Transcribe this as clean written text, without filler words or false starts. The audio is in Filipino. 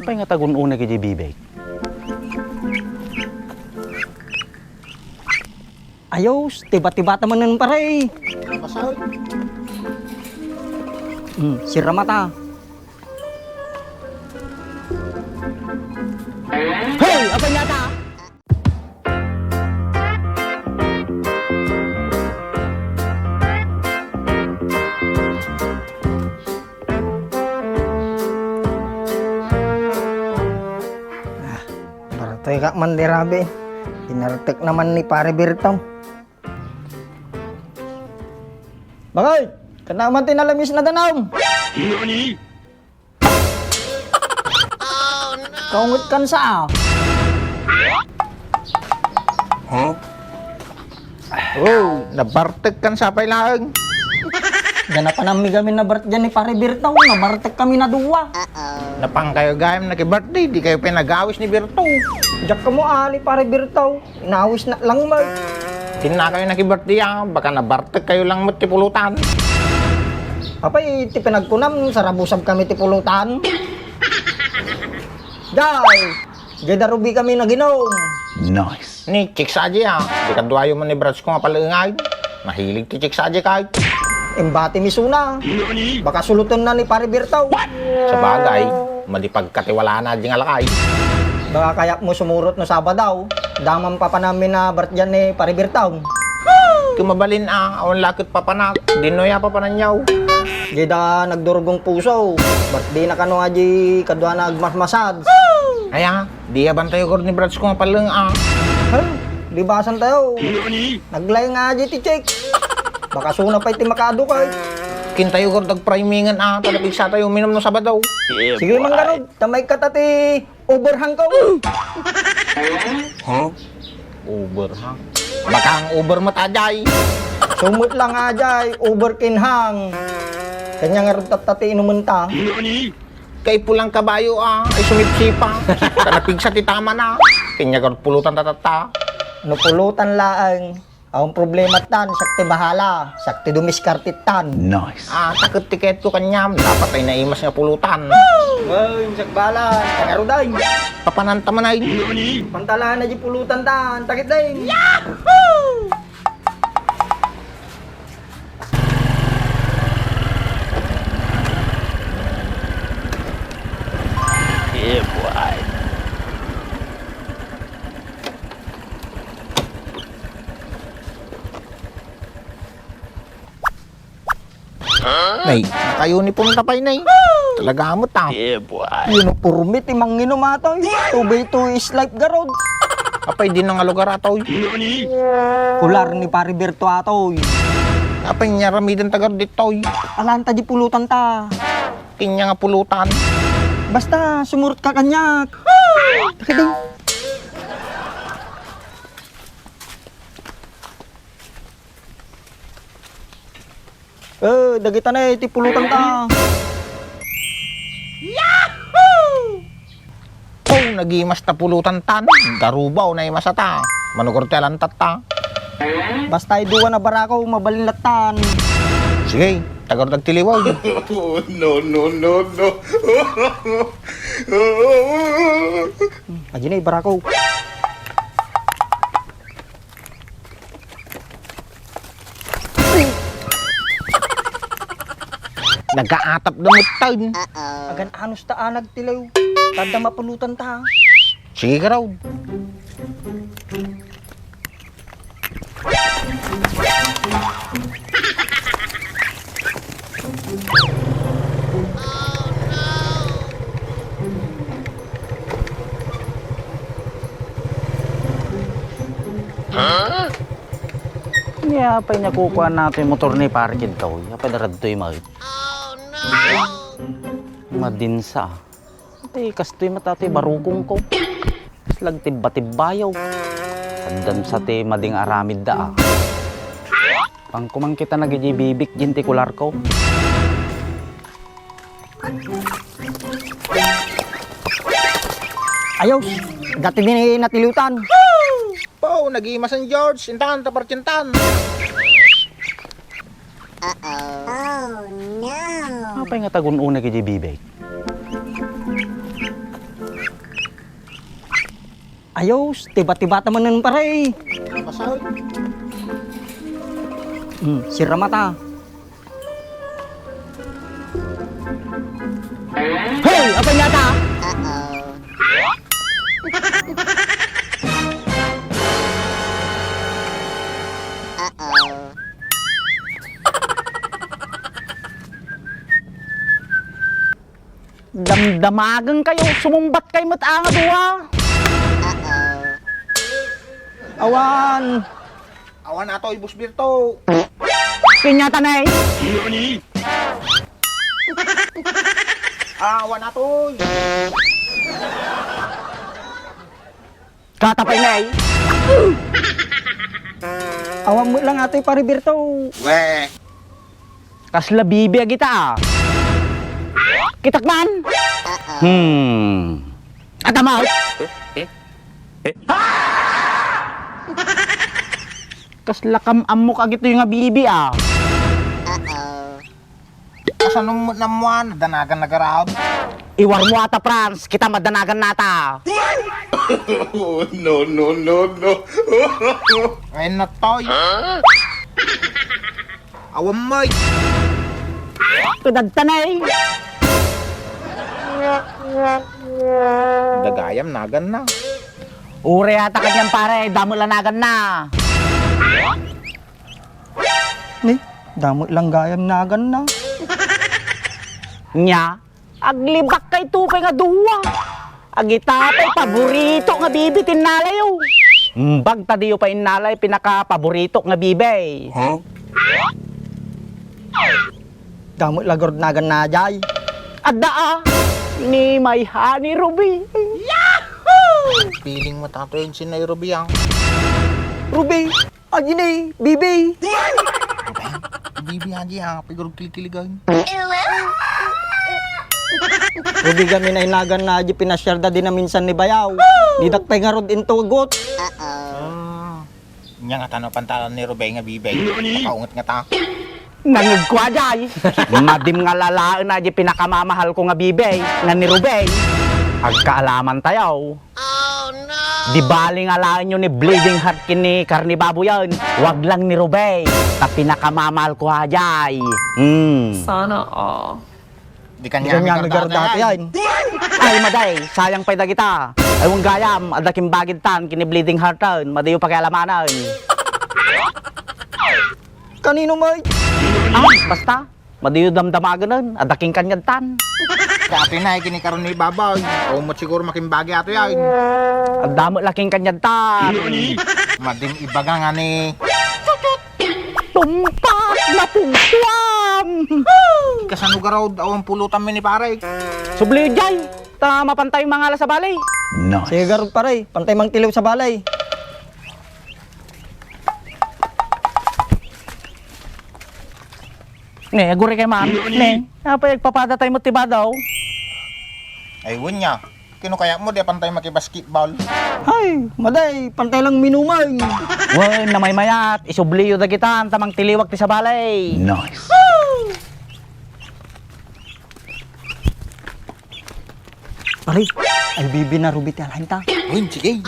Apa nga tagun una kay bibig? Ayos, tiba-tiba taman nun pare. Masahod. Sira mata. Hey, apa nyata? Baratoy kak mandirabe. Pinartek naman ni pare Bertong. Bakit? Kanaman tinalamis na danaw. Kaungot kan sa. Huh? Oh, nabartek kan sa pailaang. Ganapan namin kami na birthday ni pare Bertong. Nabartek kami na duwa. Napang kayo gayam na birthday, di kayo pinag-awis ni Berto. Diyak ka mo ali pare Bertong. Inawis na lang mag. Hindi na kayo naki-birthday baka nabartek kayo lang mo tipulutan. Apay, ti pinagkunam, sarabusab kami ti pulutan. Jay! Jay darubi kami naginom. Nice. Ni, chicks aja di kadwayo mo ni Brats ko nga palangay. Mahilig ti chicks aja kahit. Imbati misuna. Baka sulutan na ni pare Bertaw. Sa bagay, malipagkatiwala na di nga lakay. Baka kaya mo sumurot no Sabadaw. Damang pa namin na birthday ni pare Bertaw. Kumabalin awan lakit papanak, dinoya papananyaw. Jay da nagdurugong puso. Birthday na kano nga jay kadwa na agmasmasad. Kaya, di yaban tayo ko ni Brats ko nga palang Libasan tayo. Naglay nga jay ti check. Baka suna pa iti makado kay. Kintayo ko tag-primingan talapig sa tayo minom no Sabadaw. Sige manggarod, tamay ka tati overhang ka. Huh? Uber ha? Baka ang Uber matajay. Sumut lang nga jay, overkinhang. Kanya nga tati inumunta. Kay pulang kabayo ay sumipsipa. Talapig sa titama na. Kanya ko pulutan tatata. Napulutan laang. Ang problema tan, sakti bahala. Sakti dumiskartit tan. Nice. Takot tiket ko kanyam. Dapat ay naimas nga pulutan. Ay, sakbala. Tangaruday. Papananta man ay. Pantalaan na di pulutan tan. Takit din. Yeah, boy. Nay, naka-uniform tapay nay. Talaga mo ta. Yeah, boy. Uniforme ti manginom atoy. Tubay to is life garod. Apay din nga lugar ataw. Kular ni pare Berto atoy. Apay niya ramidan tagar ditoy. Alanta di pulutan ta. Kinya nga pulutan. Basta sumurot ka kanyak. Takit din. Dagitan na ti pulutan ta. Oh, nagimas ta pulutan tan. Garubaw na imasata. Manugor talan tata. Basta iduwa na barako mabalinlatan. Sige, tagar tagtiliwaw. No. Aji na barako. Nagaatap damot taon. Agan anos ta nagtilaw. Tada mapulutan ta. Sige ka raw. Yeah, apay niya kukuha natin motor ni parking to. Apay darad to yung mga. Madinsa. Ate, kastoy matati barugong ko. Slag tibba-tibbayaw. Tandam sa ti mading aramid da. Pang kumang kita nagijibibik jintikular ko. Ayos. Dati din natilutan. Po, nag-iima San George. Intan, tapartintan. Apay nga tagun una kay bibig. Ayos, tiba-tiba naman nun pare. Basal. Sira mata. Hey, apa nyata? Damdamagan kayo, sumumbat kayo matanga duwa. Awan. Awan na to, Ibus Birto. Kinyata na eh. Awan na to. Katapay na eh. Awan mo lang ato'y pare Birto. Weh. Kasla bibi kita. Kitakman. Atamaw. Kasla kam-amok agito yung nga bibi ah. Asa nung namuan, danagan nagaraod. Iwar mo ata, Franz. Kita madanagan nata. Oh, no, no, no, no. Ngayon na toy. Awan mo. Tudad tanay. Dagayam, nagan na. Ure ata kanyang pare. Damo lanagan na. Ni, damot lang gayam nagan na. Nya, aglibak kay tupay nga duwa. Agitapay, paborito nga bibi tinalayo. Mbag tadiyo pa inalay, pinaka-paborito nga bibi. Damot lagord nagan na jay. Adda ni may honey ruby. Piling mo tato yun si Nairobi ang. Ruby, agini, bibi. Bibi aja ang pigurog kilikiligan. Ruby kami na inagan na di pinasyarda din na minsan ni Bayaw. Didak pay nga rod into got. Nya nga tanong pantalan ni Rubay nga bibay. Nakaungat nga ta. Nangagkwa jay. Madim nga lalaan na di pinakamamahal ko nga bibi. Nga ni Rubey. Agkaalaman tayo. Di bali nga lain nyo ni Bleeding Heart kini Karni Babo yan. Wag lang ni Rubey. Ta pinakamamahal ko hajay. Sana all. Di Di kanya nagarod dati yan. Ay maday, sayang pay da kita. Ay wong gayam, adakim bagid tan kini Bleeding Heart tan. Madayo pakialamanan. Kanino may? Basta. Madayo damdamagan nun. Adaking kanyag tan. Dati na kinikaroon ni Baboy. O mo siguro makimbagi ato yan. Ang damo laking kanyag tan. Madim ibaga nga ni. Tumpak na pungtuam. Kasanugaraw awang pulutan mi ni pare. Subliyo jay. Ta mapantay mga alas sa balay. Sige garod pare, pantay mang tilaw sa balay. Ne, agure kay ma'am. Ne, apa papada tayo mo tiba daw? Ay wunya. Kino kaya mo di pantay makibasketball. Ay, maday, pantay lang minumay. Wen, na may mayat. Isubliyo da kita. Tamang tiliwag ti sa balay. Nice. Pare, ay bibi na Ruby ti alhain ta. Uy, sige.